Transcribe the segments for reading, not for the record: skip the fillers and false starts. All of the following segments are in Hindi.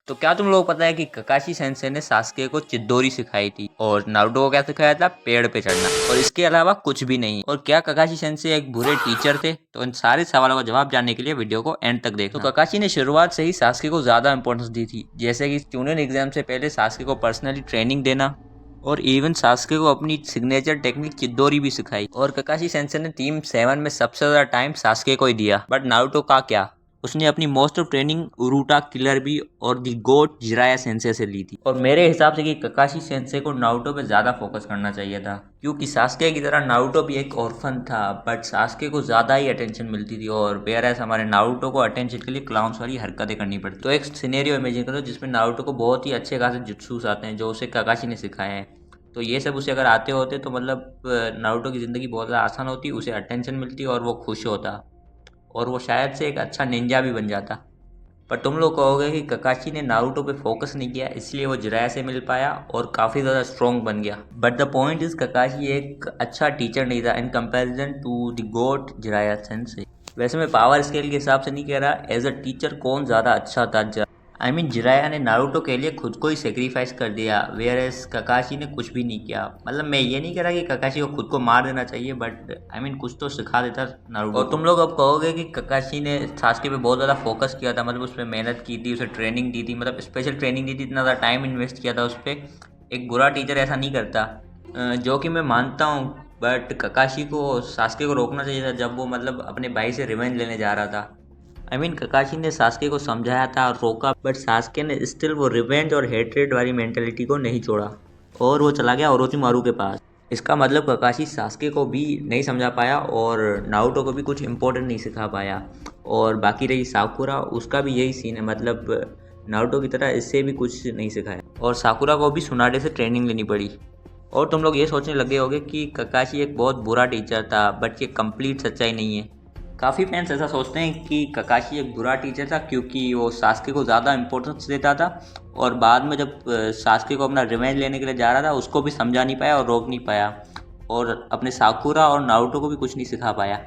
तो क्या तुम लोग पता है कि ककाशी सेंसे ने सास्के को चिद्दोरी सिखाई थी और नारुतो को क्या सिखाया था? पेड़ पे चढ़ना। और इसके अलावा कुछ भी नहीं। और क्या ककाशी सेंसे एक बुरे टीचर थे? तो इन सारे सवालों का जवाब जानने के लिए वीडियो को एंड तक देखना। तो ककाशी ने शुरुआत से ही सास्के को ज्यादा इंपॉर्टेंस दी थी, जैसे कि चूनिन एग्जाम से पहले सास्के को पर्सनली ट्रेनिंग देना और इवन सास्के को अपनी सिग्नेचर टेक्निक चिद्दोरी भी सिखाई। और ककाशी सेंसे ने टीम 7 में सबसे ज्यादा टाइम सास्के को ही दिया। बट नारुतो का क्या, उसने अपनी मोस्ट ऑफ ट्रेनिंग उरुटा किलर भी और दी गोट जिराया सेंसे से ली थी। और मेरे हिसाब से कि ककाशी सेंसे को नारुतो पे ज़्यादा फोकस करना चाहिए था, क्योंकि सास्के की तरह नारुतो भी एक ऑर्फन था, बट सास्के को ज़्यादा ही अटेंशन मिलती थी और वेयरएस हमारे नारुतो को अटेंशन के लिए क्लाउन्स वाली हरकतें करनी पड़ती। तो एक सिनेरियो इमेजिन करो जिसमें नारुतो को बहुत ही अच्छे खासे जुत्सूस आते हैं जो उसे ककाशी ने सिखाए हैं। तो ये सब उसे अगर आते होते तो मतलब नारुतो की ज़िंदगी बहुत ज़्यादा आसान होती, उसे अटेंशन मिलती और वो खुश होता और वो शायद से एक अच्छा निंजा भी बन जाता। पर तुम लोग कहोगे कि ककाशी ने नारुतो पे फोकस नहीं किया, इसलिए वो जिराया से मिल पाया और काफ़ी ज़्यादा स्ट्रॉन्ग बन गया। But the point is Kakashi एक अच्छा टीचर नहीं था in comparison to the goat Jiraiya sensei. वैसे मैं पावर स्केल के हिसाब से नहीं कह रहा, एज अ टीचर कौन ज़्यादा अच्छा था। आई मीन जिराया ने नारुतो के लिए खुद को ही सेक्रीफाइस कर दिया, वेयर एज ककाशी ने कुछ भी नहीं किया। मतलब मैं ये नहीं कह रहा कि ककाशी को खुद को मार देना चाहिए, बट आई मीन कुछ तो सिखा देता नारुतो। और तुम लोग अब कहोगे कि ककाशी ने सास्के पे बहुत ज़्यादा फोकस किया था, मतलब उस पर मेहनत की थी, उसे ट्रेनिंग दी थी, मतलब स्पेशल ट्रेनिंग दी थी, इतना ज़्यादा टाइम इन्वेस्ट किया था उस पर। एक बुरा टीचर ऐसा नहीं करता, जो कि मैं मानता हूँ। बट ककाशी को सास्के को रोकना चाहिए था जब वो मतलब अपने भाई से रिवेंज लेने जा रहा था। आई मीन ककाशी ने सास्के को समझाया था और रोका, बट सास्के ने स्टिल वो रिवेंज और हेट्रेड वाली मेंटेलिटी को नहीं छोड़ा और वो चला गया ओरोचिमारू के पास। इसका मतलब ककाशी सास्के को भी नहीं समझा पाया और नारुतो को भी कुछ इंपॉर्टेंट नहीं सिखा पाया। और बाकी रही साकुरा, उसका भी यही सीन है, मतलब नारुतो की तरह इससे भी कुछ नहीं सिखाया और साकुरा को भी सुनाडे से ट्रेनिंग लेनी पड़ी। और तुम लोग ये सोचने लगे होगे कि ककाशी एक बहुत बुरा टीचर था, बट ये कंप्लीट सच्चाई नहीं है। काफ़ी फैंस ऐसा सोचते हैं कि ककाशी एक बुरा टीचर था क्योंकि वो सास्के को ज़्यादा इंपॉर्टेंस देता था और बाद में जब सास्के को अपना रिवेंज लेने के लिए जा रहा था उसको भी समझा नहीं पाया और रोक नहीं पाया और अपने साकुरा और नारुतो को भी कुछ नहीं सिखा पाया।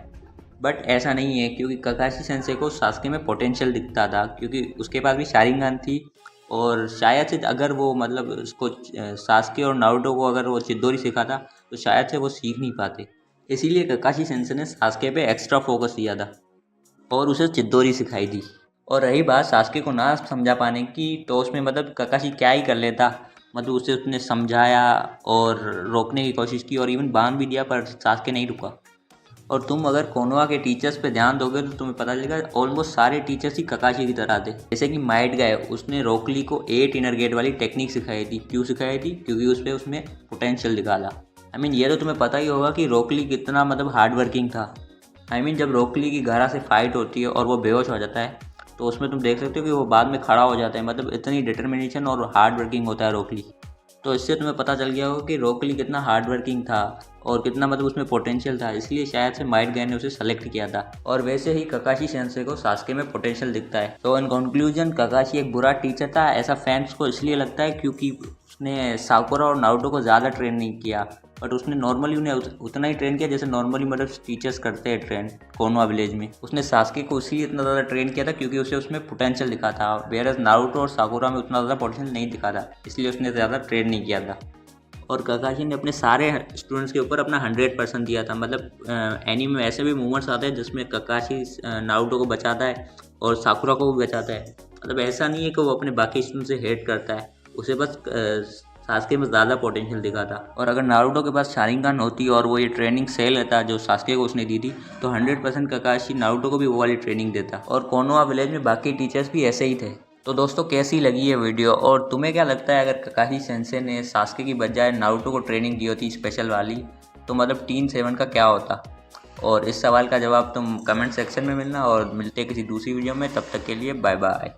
बट ऐसा नहीं है, क्योंकि ककाशी सेंसे को सास्के में पोटेंशियल दिखता था, क्योंकि उसके पास भी शारिंगन थी और शायद से अगर वो मतलब उसको सास्के और नारुतो को अगर वो चिद्दोरी सिखाता तो शायद से वो सीख नहीं पाते। इसीलिए ककाशी सेंसे ने सास्के पे एक्स्ट्रा फोकस दिया था और उसे चिद्दोरी सिखाई थी। और रही बात सास्के को ना समझा पाने की, तो उसमें मतलब ककाशी क्या ही कर लेता, मतलब उसे उसने समझाया और रोकने की कोशिश की और इवन बांध भी दिया, पर सास्के नहीं रुका। और तुम अगर कोनोहा के टीचर्स पे ध्यान दोगे तो तुम्हें पता चलेगा ऑलमोस्ट सारे टीचर्स ही ककाशी की तरह थे। जैसे कि माइट गाय, उसने रोकली को 8 इनर गेट वाली टेक्निक सिखाई थी। क्यों सिखाई थी? क्योंकि उसमें पोटेंशियल निकाला। आई मीन ये तो तुम्हें पता ही होगा कि रोकली कितना मतलब हार्ड वर्किंग था। आई मीन जब रोकली की गारा से फाइट होती है और वो बेहोश हो जाता है तो उसमें तुम देख सकते हो कि वो बाद में खड़ा हो जाता है, मतलब इतनी डिटर्मिनेशन और हार्ड वर्किंग होता है रोकली। तो इससे तुम्हें पता चल गया होगा कि रोकली कितना हार्ड वर्किंग था और कितना मतलब उसमें पोटेंशियल था, इसलिए शायद से माइट गाय ने उसे सेलेक्ट किया था। और वैसे ही ककाशी सेंसे को सास्के में पोटेंशियल दिखता है। तो इन कंक्लूजन ककाशी एक बुरा टीचर था, ऐसा फैंस को इसलिए लगता है क्योंकि उसने साकुरा और नारुतो को ज़्यादा ट्रेन नहीं किया, बट उसने नॉर्मली उन्हें उतना ही ट्रेन किया जैसे नॉर्मली मतलब टीचर्स करते हैं ट्रेन कोनोहा विलेज में। उसने सास्के को इसलिए इतना ज़्यादा ट्रेन किया था क्योंकि उसे उसमें पोटेंशियल दिखा था, वेयरएज नारुतो और साकुरा में उतना ज़्यादा पोटेंशियल नहीं दिखा था, इसलिए उसने ज़्यादा ट्रेन नहीं किया था। और ककाशी ने अपने सारे स्टूडेंट्स के ऊपर अपना 100% दिया था। मतलब एनीमे में ऐसे भी मूवमेंट्स आते हैं जिसमें ककाशी नारुतो को बचाता है और साकुरा को भी बचाता है। मतलब ऐसा नहीं है कि वो अपने बाकी स्टूडेंट से हेट करता है, उसे बस सास्के में ज़्यादा पोटेंशियल दिखा था। और अगर नारुतो के पास शारिंगन होती और वो ये ट्रेनिंग से लेता जो सास्के को उसने दी थी, तो 100% ककाशी नारुतो को भी वो वाली ट्रेनिंग देता। और कोनोहा विलेज में बाकी टीचर्स भी ऐसे ही थे। तो दोस्तों कैसी लगी ये वीडियो और तुम्हें क्या लगता है अगर ककाशी सेंसे ने सास्के की बजाय नारुतो को ट्रेनिंग दी होती स्पेशल वाली, तो मतलब टीम 7 का क्या होता? और इस सवाल का जवाब तुम कमेंट सेक्शन में मिलना और मिलते किसी दूसरी वीडियो में। तब तक के लिए बाय बाय।